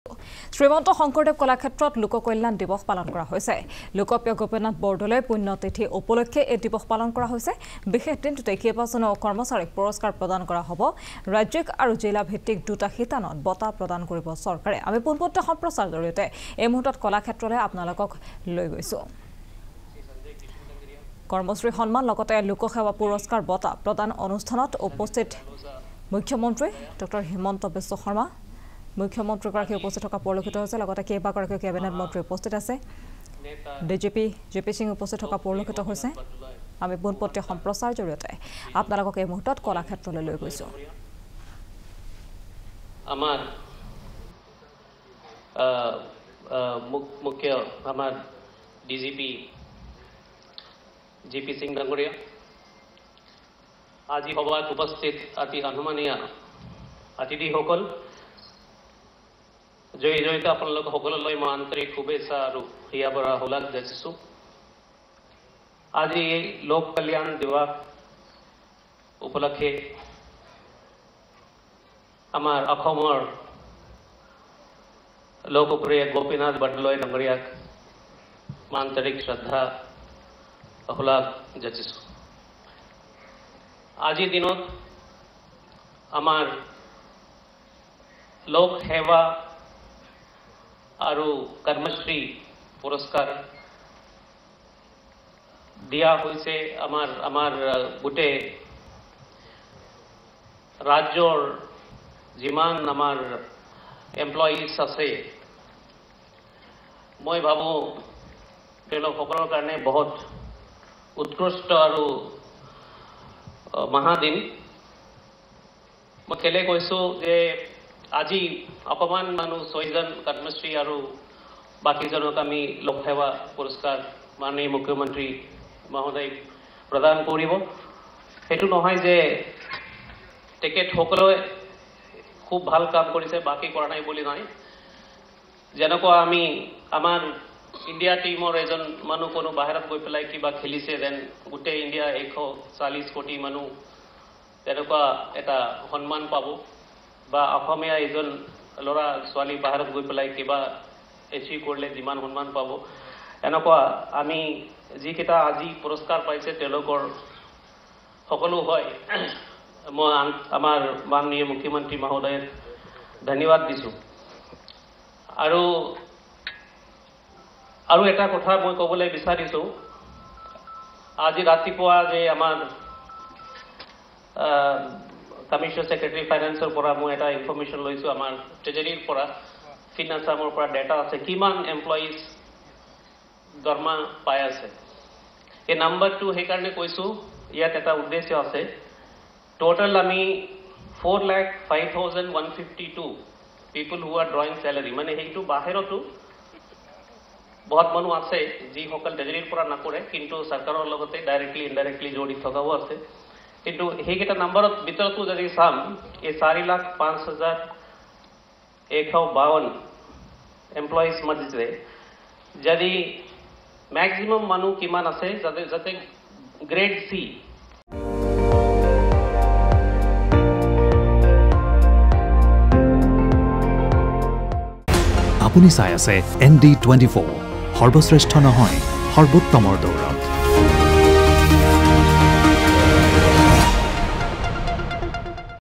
শ্ৰীমন্ত শংকৰদেৱ কলাক্ষেত্ৰত লোককল্যাণ দিৱস পালন কৰা হৈছে। লোকপ্ৰিয় গোপীনাথ বৰদলৈ পুণ্যতিথি উপলক্ষে এই দিৱস পালন কৰা হৈছে। বিশেষ দিনটোতে কেইবাজনো কৰ্মচাৰীক পুৰস্কাৰ প্ৰদান কৰা হ'ব। ৰাজ্যিক আৰু জিলা ভিত্তিক দুটা শিতানত বঁটা প্ৰদান কৰিব চৰকাৰে। আমি পোনপটীয়া সম্প্ৰচাৰ জৰিয়তে এই মুহূৰ্তত কলাক্ষেত্ৰলৈ আপোনালোকক লৈ গৈছোঁ। কৰ্মশ্ৰী সন্মান লগতে লোকসেৱা পুৰস্কাৰ বঁটা প্ৰদান অনুষ্ঠানত উপস্থিত মুখ্যমন্ত্ৰী ডক্টৰ হিমন্ত বিশ্ব শৰ্মা মুখ্যমন্ত্ৰীগৰাকী উপস্থিত থকা পৰিলক্ষিত হৈছে। লগতে কেইবাগৰাকী কেবিনেট মন্ত্ৰী উপস্থিত আছে। ডিজিপি জেপি সিং উপস্থিত থকা পৰিলক্ষিত হৈছে। আমি পোনপটীয়া সম্প্ৰচাৰ জৰিয়তে আপোনালোকক এই মুহূৰ্তত কলাক্ষেত্ৰলৈ লৈ গৈছোঁ। আমাৰ মুখ্য আমাৰ ডিজিপি জেপি সিং ডাঙৰীয়া আজি সভাত উপস্থিত অতি সন্মানীয় অতিথিসকল, জড়িত আপোনালোক সকলোলৈ মই আন্তৰিক শুভেচ্ছা আৰু হিয়াভৰা শলাগ যাচিছোঁ। আজি এই লোক কল্যাণ দিৱস উপলক্ষে আমাৰ অসমৰ লোকপ্ৰিয় গোপীনাথ বৰদলৈ ডাঙৰীয়াক আন্তৰিক শ্ৰদ্ধা শলাগ যাচিছোঁ। আজিৰ দিনত আমাৰ লোক সেৱা আৰু কৰ্মশ্ৰী পুৰস্কাৰ দিয়া হৈছে। আমাৰ গোটেই ৰাজ্যৰ যিমান আমাৰ এমপ্লয়িজ আছে, মই ভাবোঁ তেওঁলোকসকলৰ কাৰণে বহুত উৎকৃষ্ট আৰু মহাদিন। মই কেলে কৈছোঁ যে আজি অকণমান মানুহ 6জন কৰ্মশ্ৰী আৰু বাকীজনক আমি লোকসেৱা পুৰস্কাৰ মাননীয় মুখ্যমন্ত্ৰী মহোদয় প্ৰদান কৰিব। সেইটো নহয় যে তেখেতসকলে খুব ভাল কাম কৰিছে, বাকী কৰা নাই বুলি নাই। যেনেকুৱা আমি আমাৰ ইণ্ডিয়া টীমৰ এজন মানুহ কোনো বাহিৰত গৈ পেলাই কিবা খেলিছে, দেন গোটেই ইণ্ডিয়া 140 কোটি মানুহ তেনেকুৱা এটা সন্মান পাব, বা অসমীয়া এজন ল'ৰা ছোৱালী বাহিৰত গৈ পেলাই কিবা এচিভ কৰিলে যিমান সন্মান পাব, এনেকুৱা আমি যিকেইটা আজি পুৰস্কাৰ পাইছে তেওঁলোকৰ সকলো হয়। মই আমাৰ মাননীয় মুখ্যমন্ত্ৰী মহোদয়ক ধন্যবাদ দিছোঁ। আৰু এটা কথা মই ক'বলৈ বিচাৰিছোঁ, আজি ৰাতিপুৱা যে আমাৰ কমিশ্যন ছেক্ৰেটাৰী ফাইনেন্সৰ পৰা মই এটা ইনফৰমেশ্যন লৈছোঁ, আমাৰ ট্ৰেজাৰীৰ পৰা ফিনান্সামৰ পৰা ডেটা আছে কিমান এমপ্লয়িজ দৰমহা পাই আছে। এই নাম্বাৰটো সেইকাৰণে কৈছোঁ, ইয়াত এটা উদ্দেশ্য আছে। টোটেল আমি 4,05,152 people who R drawing salary, মানে সেইটো বাহিৰতো বহুত মানুহ আছে যিসকল ট্ৰেজাৰীৰ পৰা নকৰে, কিন্তু চৰকাৰৰ লগতে ডাইৰেক্টলি ইনডাইৰেক্টলি জড়িত থকাও আছে। কিন্তু সেইকেইটা নাম্বাৰৰ ভিতৰতো যদি চাম, এই 4,05,152 এমপ্লয়িজ মাজতে যদি মেক্সিমাম মানুহ কিমান আছে যাতে গ্ৰেড চি। আপুনি চাই আছে ND24, সৰ্বশ্ৰেষ্ঠ নহয় সৰ্বোত্তমৰ দৌৰত।